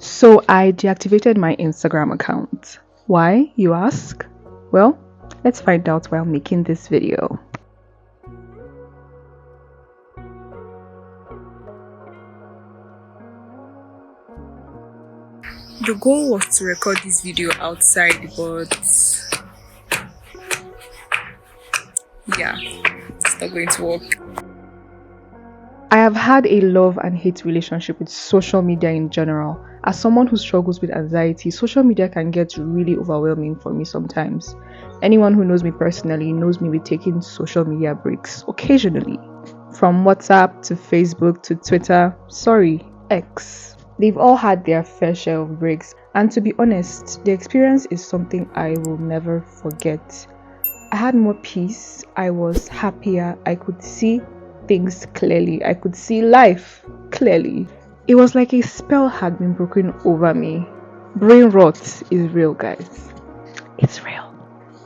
So I deactivated my Instagram account. Why, you ask? Well, let's find out while making this video. The goal was to record this video outside, but yeah, it's not going to work. I have had a love and hate relationship with social media in general. As someone who struggles with anxiety, social media can get really overwhelming for me sometimes. Anyone who knows me personally knows me with taking social media breaks occasionally. From WhatsApp to Facebook to Twitter, X. They've all had their fair share of breaks, and to be honest, the experience is something I will never forget. I had more peace, I was happier, I could see things clearly, I could see life clearly. It was like a spell had been broken over me. Brain rot is real, guys. It's real.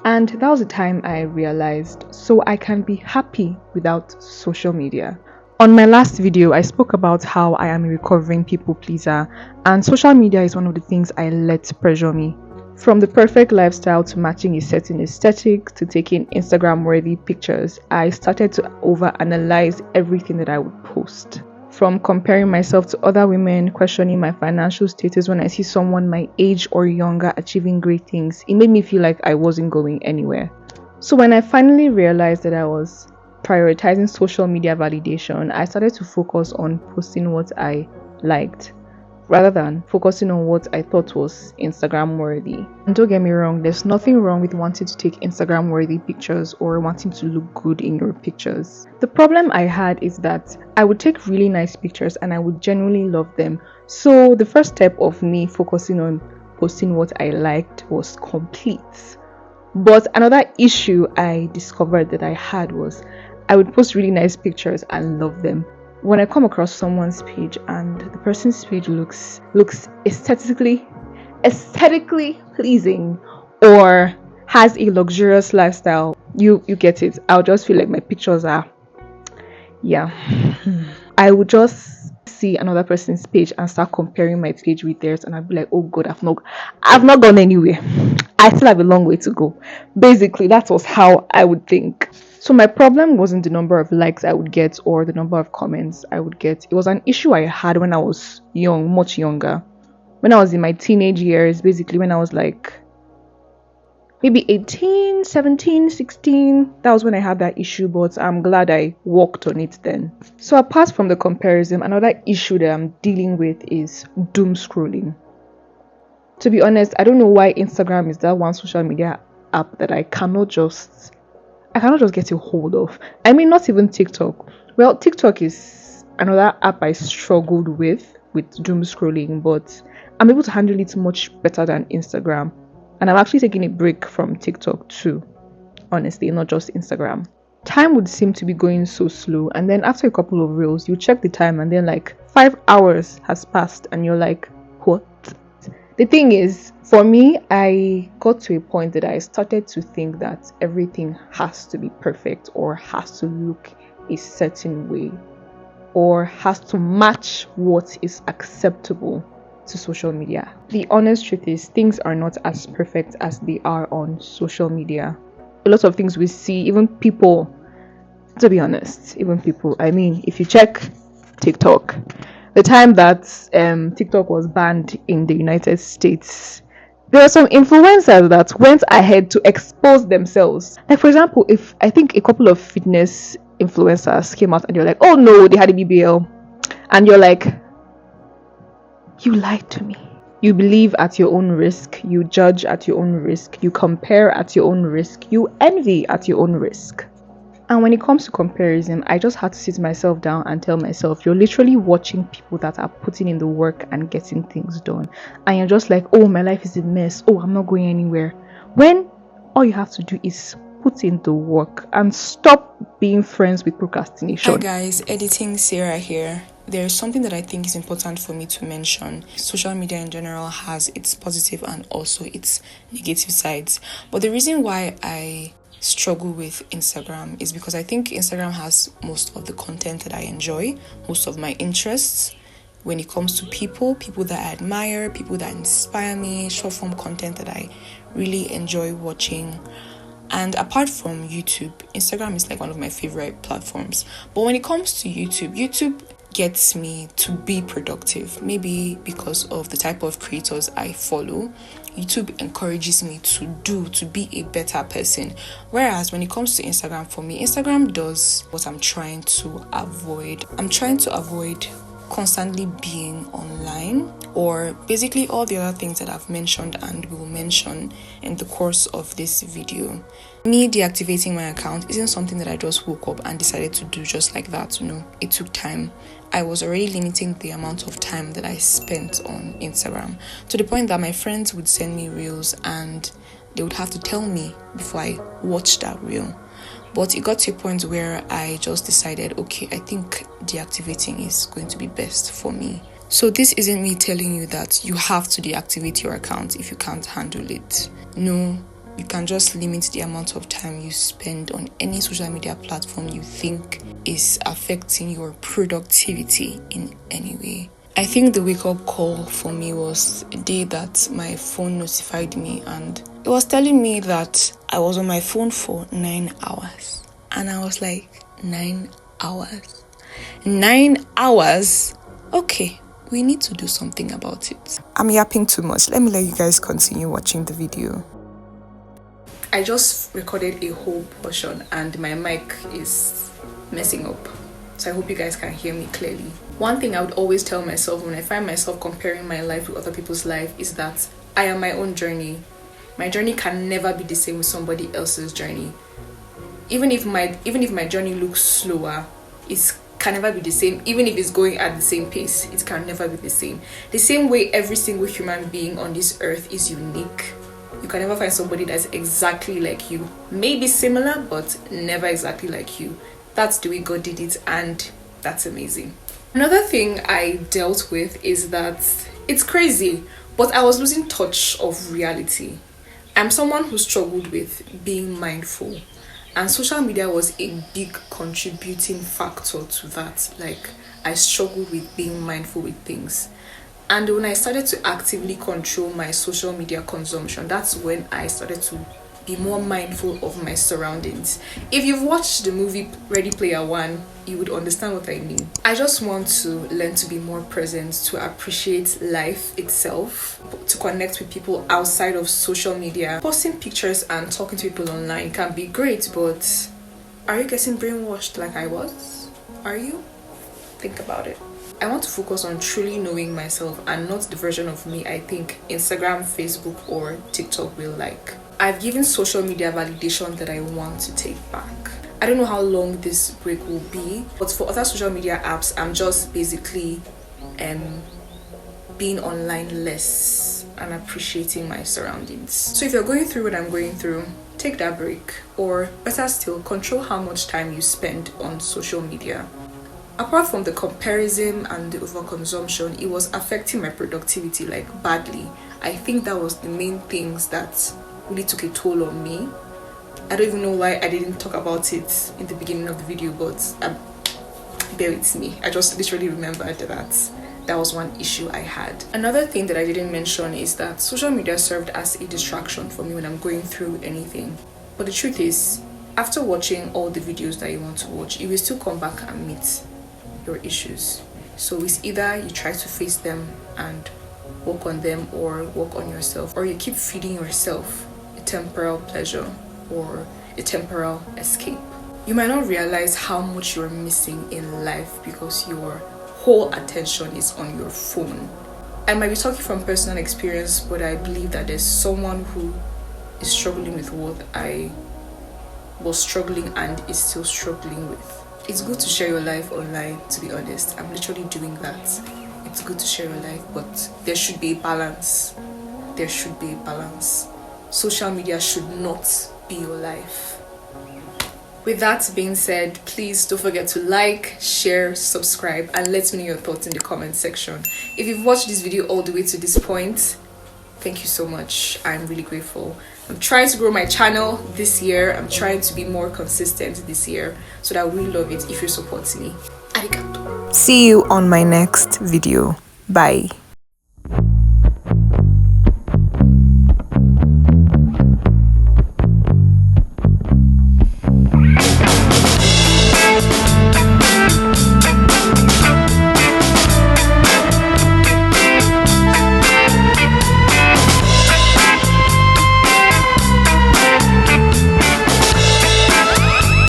And that was the time I realized, so I can be happy without social media. On my last video, I spoke about how I am a recovering people pleaser, and social media is one of the things I let pressure me. From the perfect lifestyle to matching a certain aesthetic to taking Instagram-worthy pictures, I started to overanalyze everything that I would post. From comparing myself to other women, questioning my financial status when I see someone my age or younger achieving great things, it made me feel like I wasn't going anywhere. So when I finally realized that I was prioritizing social media validation, I started to focus on posting what I liked, rather than focusing on what I thought was Instagram worthy. And don't get me wrong, there's nothing wrong with wanting to take Instagram worthy pictures or wanting to look good in your pictures. The problem I had is that I would take really nice pictures and I would genuinely love them. So the first step of me focusing on posting what I liked was complete. But another issue I discovered that I had was I would post really nice pictures and love them. When I come across someone's page and the person's page looks aesthetically pleasing or has a luxurious lifestyle, you get it. I'll just feel like my pictures are, I would just see another person's page and start comparing my page with theirs, and I'd be like, oh god, I've not gone anywhere. I still have a long way to go. Basically, that was how I would think. So my problem wasn't the number of likes I would get or the number of comments I would get. It was an issue I had when I was young, much younger. When I was in my teenage years, basically when I was like maybe 18, 17, 16. That was when I had that issue, but I'm glad I worked on it then. So apart from the comparison, another issue that I'm dealing with is doom scrolling. To be honest, I don't know why Instagram is that one social media app that I cannot just get a hold of. I mean, not even TikTok. Well, TikTok is another app I struggled with doom scrolling, but I'm able to handle it much better than Instagram. And I'm actually taking a break from TikTok too, honestly, not just Instagram. Time would seem to be going so slow, and then after a couple of reels, you check the time and then like 5 hours has passed and you're like, what? The thing is, for me, I got to a point that I started to think that everything has to be perfect or has to look a certain way or has to match what is acceptable to social media. The honest truth is, things are not as perfect as they are on social media. A lot of things we see, even people, to be honest, I mean, if you check TikTok, the time that TikTok was banned in the United States, there were some influencers that went ahead to expose themselves. Like, for example, if I think a couple of fitness influencers came out and you're like, oh no, they had a BBL, and you're like, you lied to me. You believe at your own risk, you judge at your own risk, you compare at your own risk, you envy at your own risk. And when it comes to comparison, I just had to sit myself down and tell myself, you're literally watching people that are putting in the work and getting things done. And you're just like, oh, my life is a mess. Oh, I'm not going anywhere. When all you have to do is put in the work and stop being friends with procrastination. Hi guys, Editing Sarah here. There's something that I think is important for me to mention. Social media in general has its positive and also its negative sides. But the reason why I struggle with Instagram is because I think Instagram has most of the content that I enjoy, most of my interests, when it comes to people that I admire, people that inspire me, short form content that I really enjoy watching. And apart from YouTube, Instagram is like one of my favorite platforms. But when it comes to YouTube gets me to be productive. Maybe because of the type of creators I follow, YouTube encourages me to be a better person. Whereas when it comes to Instagram, for me, Instagram does what I'm trying to avoid. I'm trying to avoid constantly being online, or basically all the other things that I've mentioned and will mention in the course of this video. Me deactivating my account isn't something that I just woke up and decided to do just like that. No, it took time. I was already limiting the amount of time that I spent on Instagram, to the point that my friends would send me reels and they would have to tell me before I watched that reel. But it got to a point where I just decided, okay, I think deactivating is going to be best for me. So this isn't me telling you that you have to deactivate your account if you can't handle it. No, you can just limit the amount of time you spend on any social media platform you think is affecting your productivity in any way. I think the wake-up call for me was a day that my phone notified me, and it was telling me that I was on my phone for 9 hours. And I was like, 9 hours? 9 hours? Okay, we need to do something about it. I'm yapping too much. Let me let you guys continue watching the video. I just recorded a whole portion and my mic is messing up. So I hope you guys can hear me clearly. One thing I would always tell myself when I find myself comparing my life with other people's life is that I am my own journey. My journey can never be the same with somebody else's journey. Even if my journey looks slower, it can never be the same. Even if it's going at the same pace, it can never be the same. The same way every single human being on this earth is unique. You can never find somebody that's exactly like you. Maybe similar, but never exactly like you. That's the way God did it, and that's amazing. Another thing I dealt with is that it's crazy, but I was losing touch of reality. I'm someone who struggled with being mindful, and social media was a big contributing factor to that. Like, I struggled with being mindful with things. And when I started to actively control my social media consumption, that's when I started to be more mindful of my surroundings. If you've watched the movie Ready Player One, you would understand what I mean. I just want to learn to be more present, to appreciate life itself, to connect with people outside of social media. Posting pictures and talking to people online can be great, but are you getting brainwashed like I was? Are you? Think about it. I want to focus on truly knowing myself and not the version of me I think Instagram, Facebook, or TikTok will like. I've given social media validation that I want to take back. I don't know how long this break will be, but for other social media apps, I'm just basically being online less and appreciating my surroundings. So if you're going through what I'm going through, take that break, or better still, control how much time you spend on social media. Apart from the comparison and the overconsumption, it was affecting my productivity like badly. I think that was the main things that really took a toll on me. I don't even know why I didn't talk about it in the beginning of the video, but bear with me. I just literally remembered that was one issue I had. Another thing that I didn't mention is that social media served as a distraction for me when I'm going through anything. But the truth is, after watching all the videos that you want to watch, you will still come back and meet your issues. So it's either you try to face them and work on them, or work on yourself, or you keep feeding yourself a temporal pleasure or a temporal escape. You might not realize how much you're missing in life because your whole attention is on your phone. I might be talking from personal experience, but I believe that there's someone who is struggling with what I was struggling and is still struggling with. It's good to share your life online, to be honest. I'm literally doing that. It's good to share your life, but there should be a balance. There should be a balance. Social media should not be your life. With that being said, please don't forget to like, share, subscribe, and let me know your thoughts in the comment section. If you've watched this video all the way to this point, thank you so much. I'm really grateful. I'm trying to grow my channel this year. I'm trying to be more consistent this year, so that I would really love it if you support me. See you on my next video. Bye.